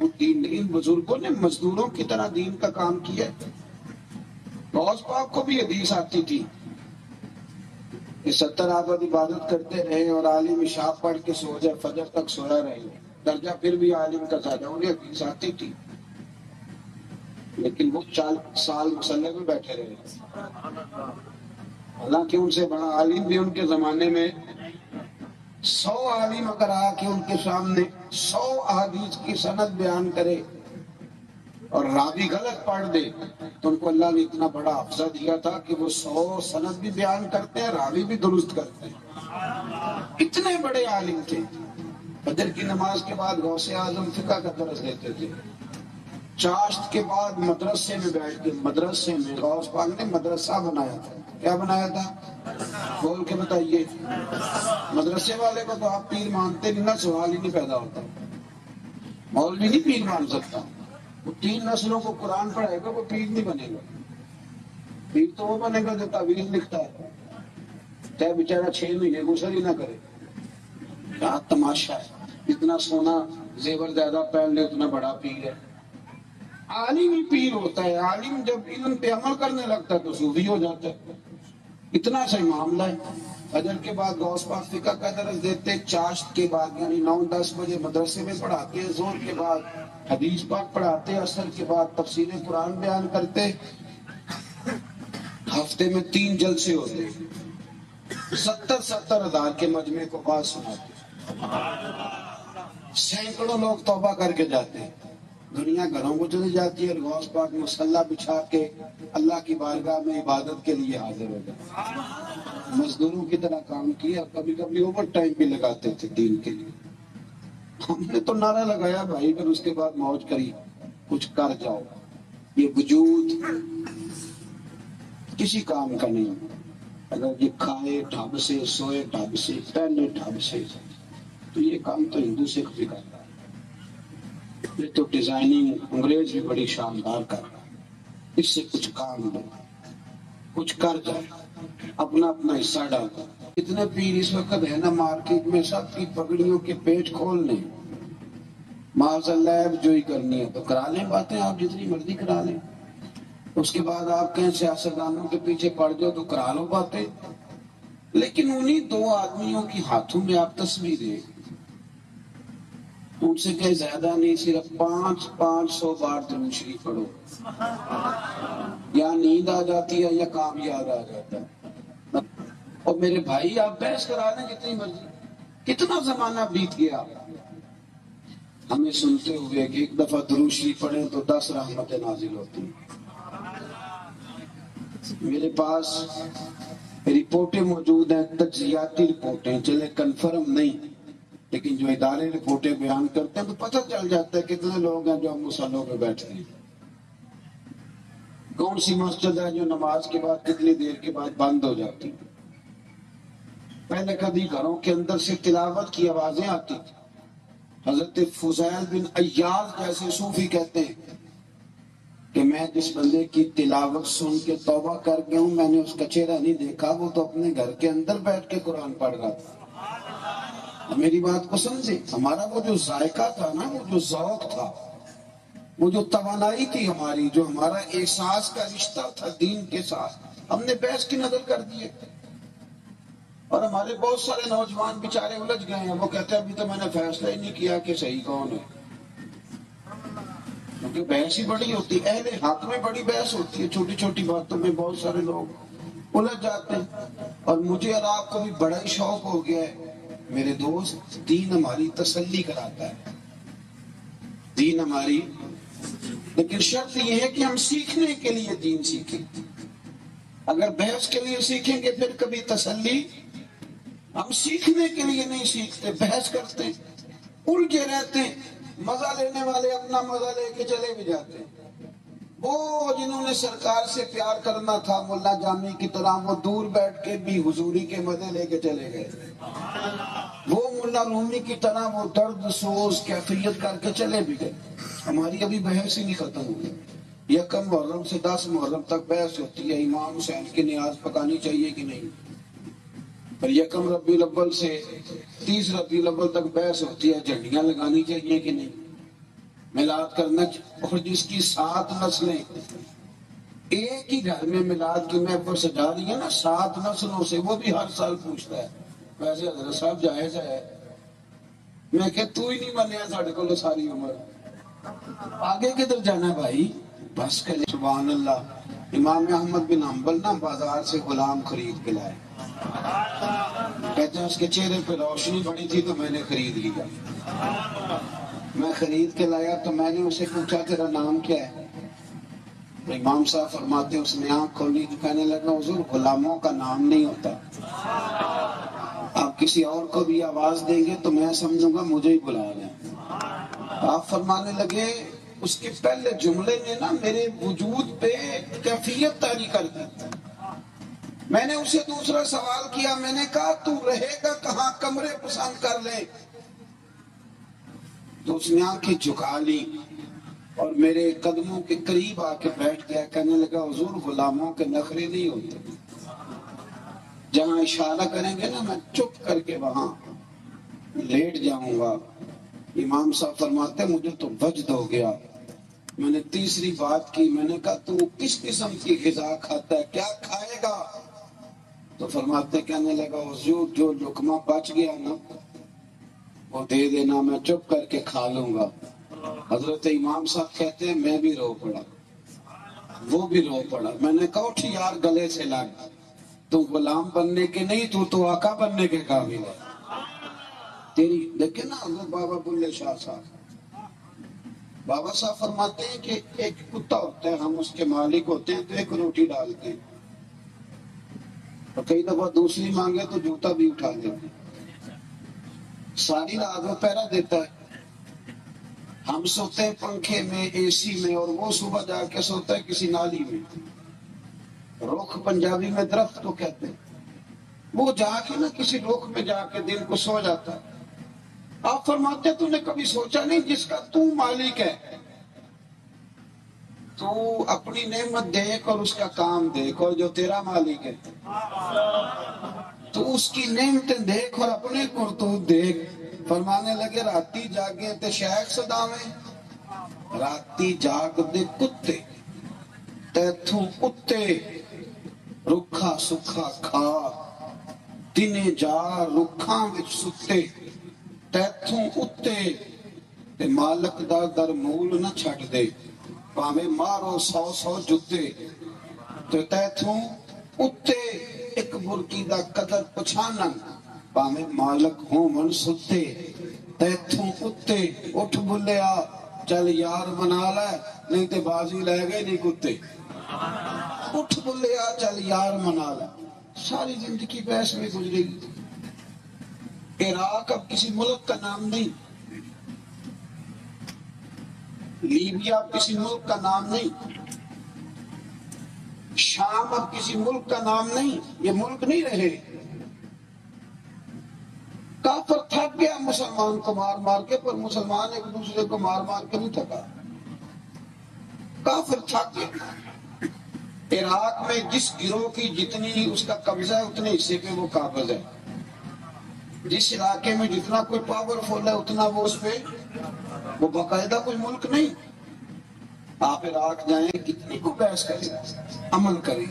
وہ دین، ان بزرگوں نے مزدوروں کی طرح دین کا کام کیا. غوث پاک کو بھی حدیث آتی تھی کہ 70 عابد عبادت کرتے رہے اور عالم عشاء پڑھ کے سو جائے، فجر تک سویا رہے، درجہ پھر بھی عالم کا زیادہ. انہیں حدیث آتی تھی لیکن وہ 40 سال مصلی میں بیٹھے رہے. حالانکہ ان سے بڑا عالم بھی ان کے زمانے میں 100 عالم اگر آ کے ان کے سامنے 100 احادیث کی سند بیان کرے اور راوی غلط پڑھ دے تو ان کو اللہ نے اتنا بڑا حفظہ دیا تھا کہ وہ 100 سند بھی بیان کرتے ہیں، راوی بھی درست کرتے ہیں. اتنے بڑے عالم تھے. فجر کی نماز کے بعد غوث اعظم فقہ کا درس دیتے تھے. چاشت کے بعد مدرسے میں بیٹھ کے، مدرسے میں غوث پاک نے مدرسہ بنایا تھا. کیا بنایا تھا؟ بول کے بتائیے. مدرسے والے کو تو آپ پیر مانتے نہیں، نہ سوال ہی نہیں پیدا ہوتا. مولوی نہیں پیر مان سکتا. وہ 3 نسلوں کو قرآن پڑھائے گا، وہ پیر نہیں بنے گا. پیر تو وہ بنے گا جو تعویذ لکھتا ہے، چاہے بیچارہ 6 مہینے غسل ہی نہ کرے. کیا تماشا ہے! اتنا سونا زیور زیادہ پہن لے اتنا بڑا پیر ہے. عالم ہی پیر ہوتا ہے. عالم جب علم پہ عمل کرنے لگتا ہے تو صوفی ہو جاتا ہے. اتنا صحیح معاملہ ہے. فجر کے بعد غوث پاک فقہ کا درس دیتے، چاشت کے بعد یعنی 9-10 بجے مدرسے میں پڑھاتے، ظہر کے بعد حدیث پاک پڑھاتے، عصر کے بعد تفسیر قرآن بیان کرتے. ہفتے میں 3 جلسے ہوتے، 70 ہزار کے مجمع کو بات سناتے. سینکڑوں لوگ توبہ کر کے جاتے. دنیا گھروں کو چلی جاتی ہے اور غوث پاک مصلی بچھا کے اللہ کی بارگاہ میں عبادت کے لیے حاضر ہو جاتے. مزدوروں کی طرح کام کیا، کبھی کبھی اوور ٹائم بھی لگاتے تھے دین کے لیے. ہم نے تو نعرہ لگایا بھائی، پھر اس کے بعد موج کری، کچھ کر جاؤ. یہ وجود کسی کام کا نہیں. اگر یہ کھائے ڈھب سے، سوئے ڈھب سے، پہنے ڈھب سے، تو یہ کام تو ہندو سکھ بھی کرتا ہے. یہ تو ڈیزائننگ انگریز بھی بڑی شاندار کر رہا ہے. اس سے کچھ کام دو، کچھ کر جائے، اپنا اپنا حصہ ڈالتا. اتنے پیر اس وقت ہے نا مارکیٹ میں، سب کی پگڑیوں کے پیج کھول لیں. معاذ اللہ جو ہی کرنی ہے تو کرا لیں باتیں، آپ جتنی مرضی کرا لیں. اس کے بعد آپ کہیں سیاستدانوں کے پیچھے پڑ جاؤ تو کرا لو باتیں. لیکن انہی 2 آدمیوں کی ہاتھوں میں آپ تصویریں، ان سے کہیں زیادہ نہیں، صرف 500 بار درود شریف پڑھو. یا نیند آ جاتی ہے یا کام یاد آ جاتا ہے. اور میرے بھائی آپ بحث کرا لیں جتنی مرضی. کتنا زمانہ بیت گیا ہمیں سنتے ہوئے کہ ایک دفعہ درود شریف پڑھیں تو 10 رحمتیں نازل ہوتی ہیں. میرے پاس رپورٹیں موجود ہیں، تجزیاتی رپورٹیں، چلے کنفرم نہیں لیکن جو ادارے رپورٹیں بیان کرتے ہیں تو پتہ چل جاتا ہے کتنے لوگ ہیں جو ہم مصلوں پہ بیٹھتے ہیں. کون سی مسجد ہے جو نماز کے بعد کتنی دیر کے بعد بند ہو جاتی. پہلے کبھی گھروں کے اندر سے تلاوت کی آوازیں آتی تھی. حضرت فضیل بن عیاض جیسے صوفی کہتے ہیں کہ میں جس بندے کی تلاوت سن کے توبہ کر گیا ہوں، میں نے اس کا چہرہ نہیں دیکھا، وہ تو اپنے گھر کے اندر بیٹھ کے قرآن پڑھ رہا تھا. میری بات کو سمجھے. ہمارا وہ جو ذائقہ تھا نا، وہ جو ذوق تھا، وہ جو توانائی تھی ہماری، جو ہمارا احساس کا رشتہ تھا دین کے ساتھ، ہم نے بحث کی نظر کر دیے. اور ہمارے بہت سارے نوجوان بیچارے الجھ گئے ہیں. وہ کہتے ہیں ابھی تو میں نے فیصلہ ہی نہیں کیا کہ صحیح کون ہے. کیونکہ بحث ہی بڑی ہوتی ہے، اہل حق میں بڑی بحث ہوتی ہے. چھوٹی چھوٹی باتوں میں بہت سارے لوگ الجھ جاتے ہیں. اور مجھے اور آپ کو بھی بڑا ہی شوق ہو گیا ہے. میرے دوست، دین ہماری تسلی کراتا ہے، دین ہماری، لیکن شرط یہ ہے کہ ہم سیکھنے کے لیے دین سیکھیں. اگر بحث کے لیے سیکھیں گے پھر کبھی تسلی. ہم سیکھنے کے لیے نہیں سیکھتے، بحث کرتے ہیں، الجھے رہتے ہیں. مزہ لینے والے اپنا مزہ لے کے چلے بھی جاتے ہیں. وہ جنہوں نے سرکار سے پیار کرنا تھا ملا جامی کی طرح، وہ دور بیٹھ کے بھی حضوری کے مزے لے کے چلے گئے. وہ ملا رومی کی طرح وہ درد سوز کیفیت کر کے چلے بھی گئے. ہماری ابھی بحث ہی نہیں ختم ہوئی. 1 محرم سے 10 محرم تک بحث ہوتی ہے امام حسین کی نیاز پکانی چاہیے کہ نہیں. اور 1 ربیع الاول سے 30 ربیع الاول تک بحث ہوتی ہے جھنڈیاں لگانی چاہیے کہ نہیں. میلاد کرنا، اور جس کی 7 نسلیں ایک ہی گھر میں میلاد کی محفل سجا رہی ہے نا 7 نسلوں سے، وہ بھی ہر سال پوچھتا ہے ویسے حضرت صاحب جائز ہے؟ میں کہ تو ہی نہیں منیا ساڑھے کو ساری عمر، آگے کدھر جانا بھائی؟ بس کہ سبحان اللہ۔ امام احمد بن حنبل نا بازار سے غلام خرید کے لائے، کہتے ہیں اس کے چہرے پہ روشنی بڑی تھی تو میں نے خرید لیا۔ میں خرید کے لایا تو میں نے اسے پوچھا تیرا نام کیا ہے؟ امام صاحب فرماتے اس نے آنکھ کھولی تو کہنے لگا حضور غلاموں کا نام نہیں ہوتا، آپ کسی اور کو بھی آواز دیں گے تو میں سمجھوں گا مجھے ہی بلا لیں۔ آپ فرمانے لگے اس کے پہلے جملے نے نا میرے وجود پہ کیفیت طاری کر دی۔ میں نے اسے دوسرا سوال کیا، میں نے کہا تو رہے گا کہاں، کمرے پسند کر لے؟ تو اس نے آنکھیں جھکا لی اور میرے قدموں کے قریب آ کے بیٹھ گیا، کہنے لگا حضور غلاموں کے نخرے نہیں ہوتے، جہاں اشارہ کریں گے نا میں چپ کر کے وہاں لیٹ جاؤں گا۔ امام صاحب فرماتے مجھے تو وجد ہو گیا۔ میں نے تیسری بات کی، میں نے کہا تو کس قسم کی غذا کھاتا ہے، کیا کھائے گا؟ تو فرماتے کہنے لگا حضور جو لقمہ بچ گیا نا وہ دے دینا، میں چپ کر کے کھا لوں گا۔ حضرت امام صاحب کہتے ہیں میں بھی رو پڑا، وہ بھی رو پڑا۔ میں نے کہا اٹھ یار گلے سے لگ، تو غلام بننے کے نہیں، تو آقا بننے کے قابل ہے تیری۔ دیکھیں نا حضرت بابا بلے شاہ صاحب، بابا صاحب فرماتے ہیں کہ ایک کتا ہوتا ہے، ہم اس کے مالک ہوتے ہیں تو ایک روٹی ڈالتے ہیں، اور کئی دفعہ دوسری مانگے تو جوتا بھی اٹھا دیتے ہیں، ساری رات وہ پہرا دیتا ہے۔ ہم سوتے ہیں پنکھے میں، اے سی میں، اور وہ صبح جا کے سوتا ہے کسی نالی میں۔ رخ پنجابی میں درخت کو کہتے ہیں، وہ جا کے نا کسی رخ میں جا کے دن کو سو جاتا ہے۔ آپ فرماتے تو نے کبھی سوچا نہیں جس کا تو مالک ہے، تو اپنی نعمت دیکھ اور اس کا کام دیکھ، اور جو تیرا مالک ہے تو اس کی نعمتیں دیکھ اور اپنے کرتوت دیکھ۔ فرمانے لگے راتی جاگے تے شیخ صداویں، راتی جاگ دے کتے تیتھوں اتے، رکھا سکھا کھا دنے جا رکھاں وچ ستے، تیتھوں اتے تے مالک دا در مول نہ چھٹ دے، پاویں مارو 100 جتے، تے تیتھوں اتے ایک برکی دا قدر پچھانن، پاویں مالک ہومن ستے، تیتھوں اتے اٹھ بلیا چل یار منا لے، نہیں تے بازی لے گئے نہیں کتے، اٹھ بلیا چل یار منا لے۔ ساری زندگی بحث میں گزرے گی۔ عراق اب کسی ملک کا نام نہیں، لیبیا اب کسی ملک کا نام نہیں، شام اب کسی ملک کا نام نہیں، یہ ملک نہیں رہے۔ کافر تھک گیا مسلمان کو مار مار کے، پر مسلمان ایک دوسرے کو مار مار کے نہیں تھکا، کافر تھک گیا۔ عراق میں جس گروہ کی جتنی اس کا قبضہ ہے اتنے حصے پہ وہ قابض ہے، جس علاقے میں جتنا کوئی پاورفل ہے اتنا وہ اس پہ، وہ باقاعدہ کوئی ملک نہیں۔ آپ عراق جائیں کتنی کو بحث کریں، عمل کریں،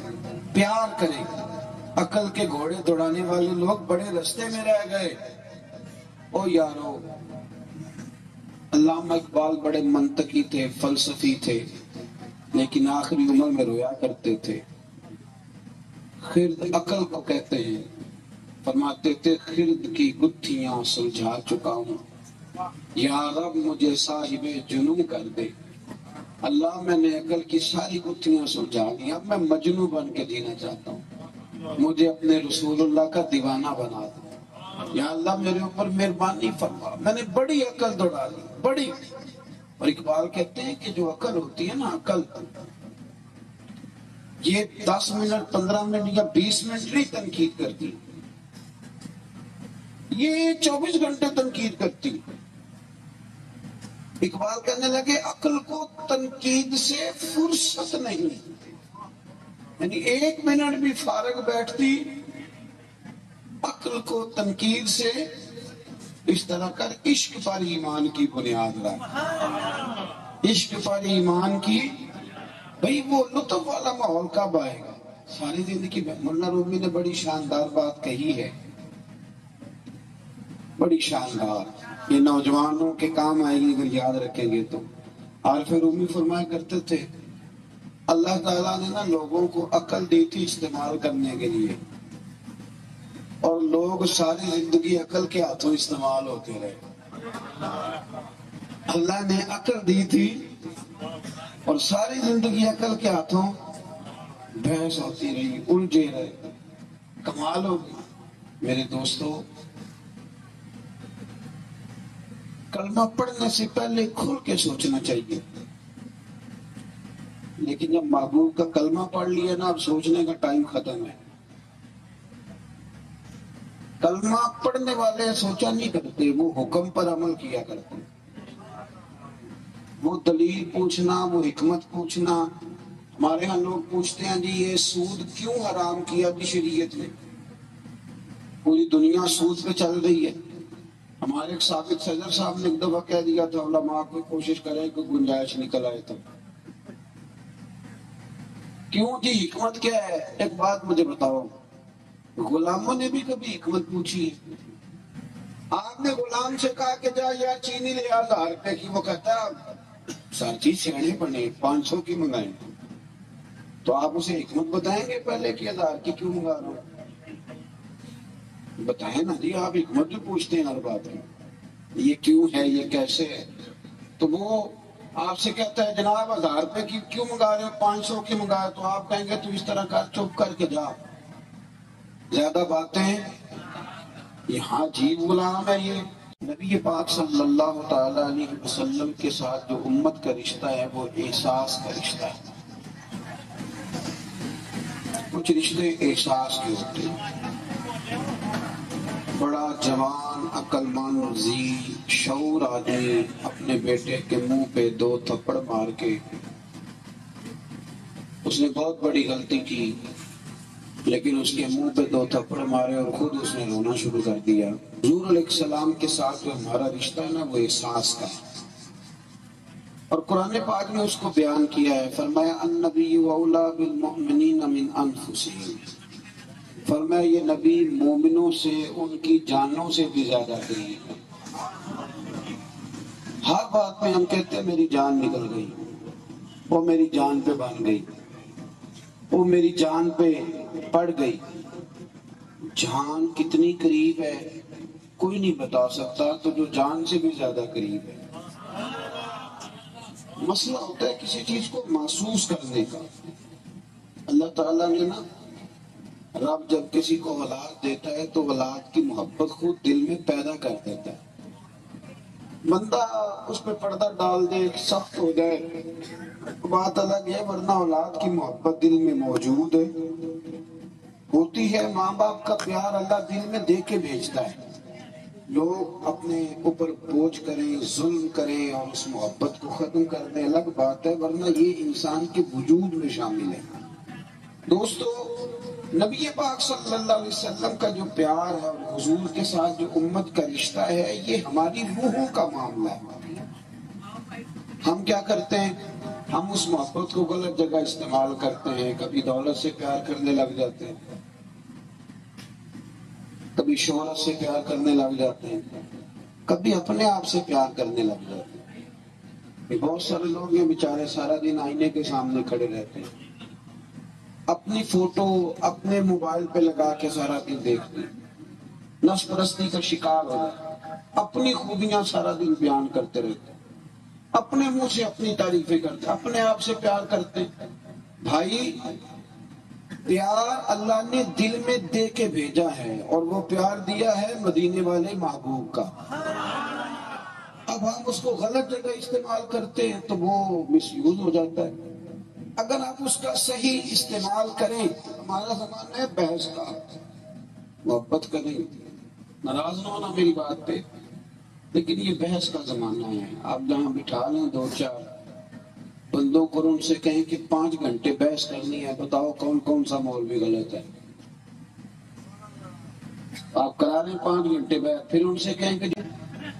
پیار کریں۔ عقل کے گھوڑے دوڑانے والے لوگ بڑے رستے میں رہ گئے۔ او یارو، علامہ اقبال بڑے منطقی تھے، فلسفی تھے، لیکن آخری عمر میں رویا کرتے تھے۔ خرد عقل کو کہتے ہیں، فرماتے تھے خرد کی گتھیاں سلجھا چکا ہوں، یا رب مجھے صاحب جنوں کر دے۔ اللہ میں نے عقل کی ساری گتھیاں سلجھا دی، اب میں مجنوں بن کے جینا چاہتا ہوں، مجھے اپنے رسول اللہ کا دیوانہ بنا دے۔ یا اللہ میرے اوپر مہربانی فرما، میں نے بڑی عقل دوڑا لی، بڑی۔ اور اقبال کہتے ہیں کہ جو عقل ہوتی ہے نا، عقل یہ 10 منٹ 15 منٹ یا 20 منٹ نہیں تنقید کرتی، یہ 24 گھنٹے تنقید کرتی۔ اقبال کہنے لگے عقل کو تنقید سے فرصت نہیں، یعنی 1 منٹ بھی فارغ بیٹھتی عقل کو تنقید سے اس طرح کر عشق پر ایمان کی بنیاد رکھ، عشق پر ایمان کی، بھئی وہ لطف والا ماحول کب آئے گا؟ ساری زندگی میں مولانا رومی نے بڑی شاندار بات کہی ہے، بڑی شاندار، یہ نوجوانوں کے کام آئے گی اگر یاد رکھیں گے تو۔ عارف رومی فرمایا کرتے تھے اللہ تعالیٰ نے نا لوگوں کو عقل دی تھی استعمال کرنے کے لیے، اور لوگ ساری زندگی عقل کے ہاتھوں استعمال ہوتے رہے۔ اللہ نے عقل دی تھی اور ساری زندگی عقل کے ہاتھوں بحث ہوتی رہی، الجھے رہے۔ کمال ہوگی میرے دوستو، کلمہ پڑھنے سے پہلے کھل کے سوچنا چاہیے، لیکن جب محبوب کا کلمہ پڑھ لیا نا اب سوچنے کا ٹائم ختم ہے۔ کلمہ پڑھنے والے سوچا نہیں کرتے، وہ حکم پر عمل کیا کرتے، وہ دلیل پوچھنا، وہ حکمت پوچھنا۔ ہمارے ہاں لوگ پوچھتے ہیں جی یہ سود کیوں حرام کیا بھی شریعت نے؟ پوری دنیا سود پہ چل رہی ہے۔ ہمارے ایک ثابت صدر صاحب نے ایک دفعہ کہہ دیا تھا علماء کو کوشش کریں کہ گنجائش نکل آئے تو کیوں جی حکمت کیا ہے؟ ایک بات مجھے بتاؤ، غلاموں نے بھی کبھی حکمت پوچھی ہے؟ آپ نے غلام سے کہا کہ جا یار چینی لے 1000 روپے کی، وہ کہتا ہے سر چیز سیانے بنے 500 کی منگائیں، تو آپ اسے حکمت بتائیں گے پہلے کہ 1000 کی کیوں منگا رہے ہو؟ بتائیں نا جی، آپ حکمت بھی پوچھتے ہیں ہر بات میں، یہ کیوں ہے، یہ کیسے ہے؟ تو وہ آپ سے کہتا ہے جناب 1000 روپے کی کیوں منگا رہے ہو، 500 کی منگایا، تو آپ کہیں گے تو اس طرح کر چپ کر کے جا، زیادہ باتیں یہاں عجیب غلام ہے یہ۔ نبی پاک صلی اللہ تعالی علیہ وسلم کے ساتھ جو امت کا رشتہ ہے وہ احساس کا رشتہ ہے۔ کچھ رشتے احساس کے ہوتے ہیں۔ بڑا جوان عقل مند ذی شعور آدمی اپنے بیٹے کے منہ پہ 2 تھپڑ مار کے، اس نے بہت بڑی غلطی کی لیکن اس کے منہ پہ 2 تھپڑ مارے اور خود اس نے رونا شروع کر دیا۔ حضور علیہ السلام کے ساتھ جو ہمارا رشتہ ہے نا وہ احساس کا ہے، اور قرآن پاک نے اس کو بیان کیا ہے، فرمایا النبی اولیٰ بالمؤمنین من انفسہم، فرمایا یہ نبی مومنوں سے ان کی جانوں سے بھی زیادہ قریب ہے۔ ہر بات میں ہم کہتے ہیں میری جان نکل گئی، وہ میری جان پہ بن گئی، وہ میری جان پہ پڑ گئی۔ جان کتنی قریب ہے کوئی نہیں بتا سکتا، تو جو جان سے بھی زیادہ قریب ہے۔ مسئلہ ہوتا ہے کسی چیز کو محسوس کرنے کا۔ اللہ تعالیٰ نے نا، رب جب کسی کو اولاد دیتا ہے تو اولاد کی محبت خود دل میں پیدا کر دیتا ہے۔ بندہ اس پہ پردہ ڈال دے، سخت ہو جائے، بات الگ ہے، ورنہ اولاد کی محبت دل میں موجود ہے، ہوتی ہے۔ ماں باپ کا پیار اللہ دل میں دے کے بھیجتا ہے۔ لوگ اپنے اوپر بوجھ کریں، ظلم کریں اور اس محبت کو ختم کر دیں الگ بات ہے، ورنہ یہ انسان کے وجود میں شامل ہے۔ دوستو، نبی پاک صلی اللہ علیہ وسلم کا جو پیار ہے اور حضور کے ساتھ جو امت کا رشتہ ہے، یہ ہماری روحوں کا معاملہ ہے۔ ہم کیا کرتے ہیں؟ ہم اس محبت کو غلط جگہ استعمال کرتے ہیں، کبھی دولت سے پیار کرنے لگ جاتے ہیں، کبھی شہرت سے پیار کرنے لگ جاتے ہیں، کبھی اپنے آپ سے پیار کرنے لگ جاتے ہیں۔ بہت سارے لوگ ہیں بیچارے سارا دن آئینے کے سامنے کھڑے رہتے ہیں، اپنی فوٹو اپنے موبائل پہ لگا کے سارا دن دیکھتے ہیں، نفس پرستی کا شکار ہو جاتے ہیں، اپنی خوبیاں سارا دن بیان کرتے رہتے ہیں، اپنے منہ سے اپنی تعریفیں کرتے ہیں، اپنے آپ سے پیار کرتے ہیں۔ بھائی، پیار اللہ نے دل میں دے کے بھیجا ہے، اور وہ پیار دیا ہے مدینے والے محبوب کا۔ اب ہم اس کو غلط جگہ استعمال کرتے ہیں تو وہ مس یوز ہو جاتا ہے۔ اگر آپ اس کا صحیح استعمال کریں، ہمارا زمانہ ہے بحث کا، محبت کریں، ناراض نہ ہونا میری بات پہ، لیکن یہ بحث کا زمانہ ہے۔ آپ جہاں بٹھا لیں 2-4 بندوں کو، ان سے کہیں کہ 5 گھنٹے بحث کرنی ہے، بتاؤ کون کون سا مولوی غلط ہے۔ آپ کرا لیں 5 گھنٹے بعد، پھر ان سے کہیں کہ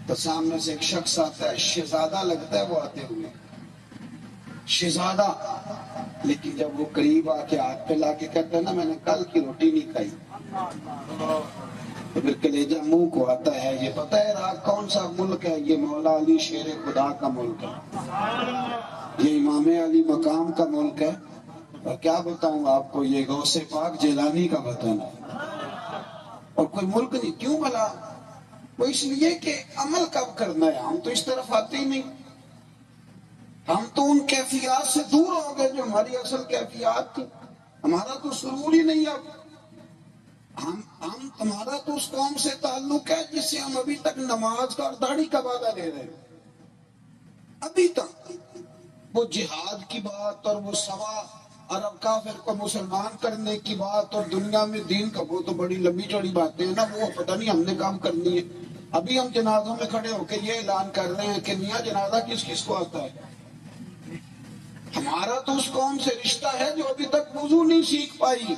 تو سامنے سے ایک شخص آتا ہے، شہزادہ لگتا ہے وہ آتے ہوئے، شہزادہ، لیکن جب وہ قریب آ کے ہاتھ پہ لا کے کہتا ہے نا میں نے کل کی روٹی نہیں کھائی، تو پھر کلیجہ منہ کو آتا ہے، یہ پتہ ہے راہ کون سا ملک ہے؟ یہ مولا علی شیر خدا کا ملک ہے، یہ امام علی مقام کا ملک ہے، اور کیا بتاؤں آپ کو، یہ غوث پاک جیلانی کا وطن ہے، اور کوئی ملک نہیں۔ کیوں بھلا؟ وہ اس لیے کہ عمل کب کرنا ہے، ہم تو اس طرف آتے ہی نہیں، ہم تو ان کیفیات سے دور ہو گئے جو ہماری اصل کیفیات تھی، ہمارا تو سرور ہی نہیں اب، ہمارا تو اس قوم سے تعلق ہے جس سے ہم ابھی تک نماز کا اور داڑھی کا وعدہ لے رہے ہیں، ابھی تک وہ جہاد کی بات اور وہ 1.25 ارب کافر کو مسلمان کرنے کی بات اور دنیا میں دین کا، وہ تو بڑی لمبی چوڑی باتیں ہیں نا، وہ پتہ نہیں ہم نے کام کرنی ہے۔ ابھی ہم جنازوں میں کھڑے ہو کے یہ اعلان کر رہے ہیں کہ میاں جنازہ کس کس کو آتا ہے، ہمارا تو اس قوم سے رشتہ ہے جو ابھی تک وضو نہیں سیکھ پائی،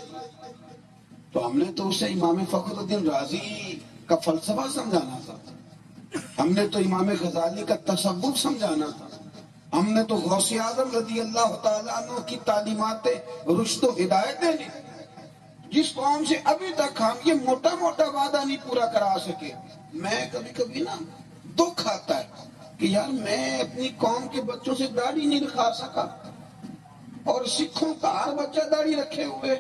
تو ہم نے تو اسے امام فخر الدین رازی کا فلسفہ سمجھانا تھا، ہم نے تو امام غزالی کا تصوف سمجھانا تھا، ہم نے تو غوث اعظم رضی اللہ تعالیٰ عنہ کی تعلیمات رشد و ہدایت دینی، جس قوم سے ابھی تک ہم یہ موٹا موٹا وعدہ نہیں پورا کرا سکے۔ میں کبھی کبھی نا دکھ آتا ہے کہ یار میں اپنی قوم کے بچوں سے داڑھی نہیں رکھا سکا، اور سکھوں کا ہر بچہ داڑھی رکھے ہوئے،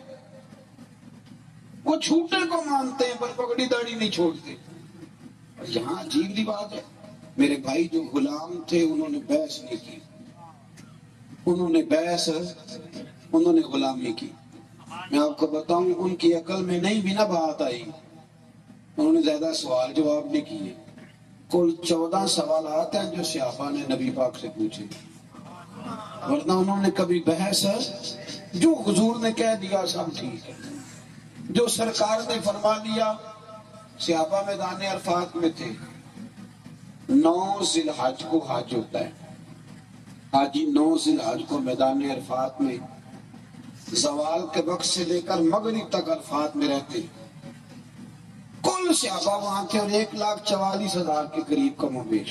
وہ چھوٹے کو مانتے ہیں پر پگڑی داڑھی نہیں چھوڑتے۔ اور یہاں عجیب سی بات ہے، میرے بھائی جو غلام تھے انہوں نے بیعت نہیں کی، انہوں نے غلامی کی، میں آپ کو بتاؤں ان کی عقل میں نہیں بھی نہ بات آئی، انہوں نے زیادہ سوال جواب نہیں کیے، کل 14 سوالات ہیں جو صحابہ نے نبی پاک سے پوچھے، ورنہ انہوں نے کبھی بحث، جو حضور نے کہہ دیا سب ٹھیک ہے، جو سرکار نے فرما لیا۔ صحابہ میدان عرفات میں تھے، 9 ذی الحج کو حج ہوتا ہے، حاجی 9 ذی الحج کو میدان عرفات میں زوال کے وقت سے لے کر مغرب تک عرفات میں رہتے، کل صحابہ وہاں تھے اور 1,44,000 کے قریب کم و بیش۔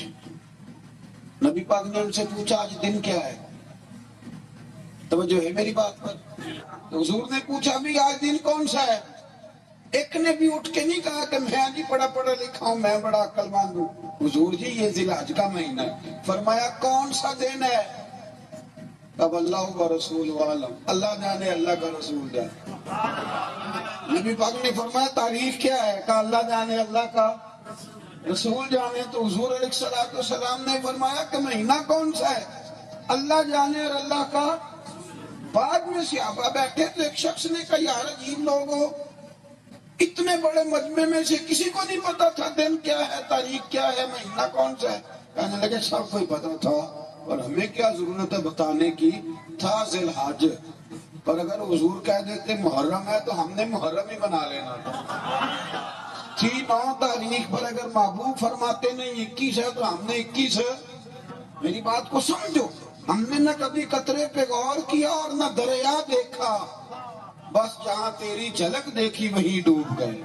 نبی پاک نے ان سے پوچھا آج دن کیا ہے، توجہ ہے میری بات پر؟ تو حضور نے پوچھا بھی آج دن کون سا ہے؟ ایک نے بھی اٹھ کے نہیں کہا کہ میں نہیں پڑھا لکھا ہوں، میں بڑا عقل مند ہوں، حضور جی یہ ذی الحج کا مہینہ ہے۔ فرمایا کون سا دن ہے؟ اب اللہ و رسول عالم، اللہ جانے اللہ کا رسول جانے۔ نبی پاک نے فرمایا تاریخ کیا ہے؟ کہا اللہ جانے اللہ کا رسول جانے۔ تو حضور علیہ السلام نے فرمایا کہ مہینہ کون سا ہے؟ اللہ جانے اور اللہ کا۔ بعد میں صحابہ بیٹھے تو ایک شخص نے کہا یار عجیب لوگ ہو، اتنے بڑے مجمع میں سے کسی کو نہیں پتا تھا دن کیا ہے، تاریخ کیا ہے، مہینہ کون سا ہے؟ کہنے لگے سب کو پتا تھا اور ہمیں کیا ضرورت ہے بتانے کی، تھا ذی الحج، پر اگر حضور کہہ دیتے محرم ہے تو ہم نے محرم ہی بنا لینا تھا، تھی 9 تاریخ پر اگر محبوب فرماتے نہیں 21 ہے تو ہم نے 21 ہے۔ میری بات کو سمجھو، ہم نے نہ کبھی قطرے پہ غور کیا اور نہ دریا دیکھا، بس جہاں تیری جھلک دیکھی وہیں ڈوب گئے۔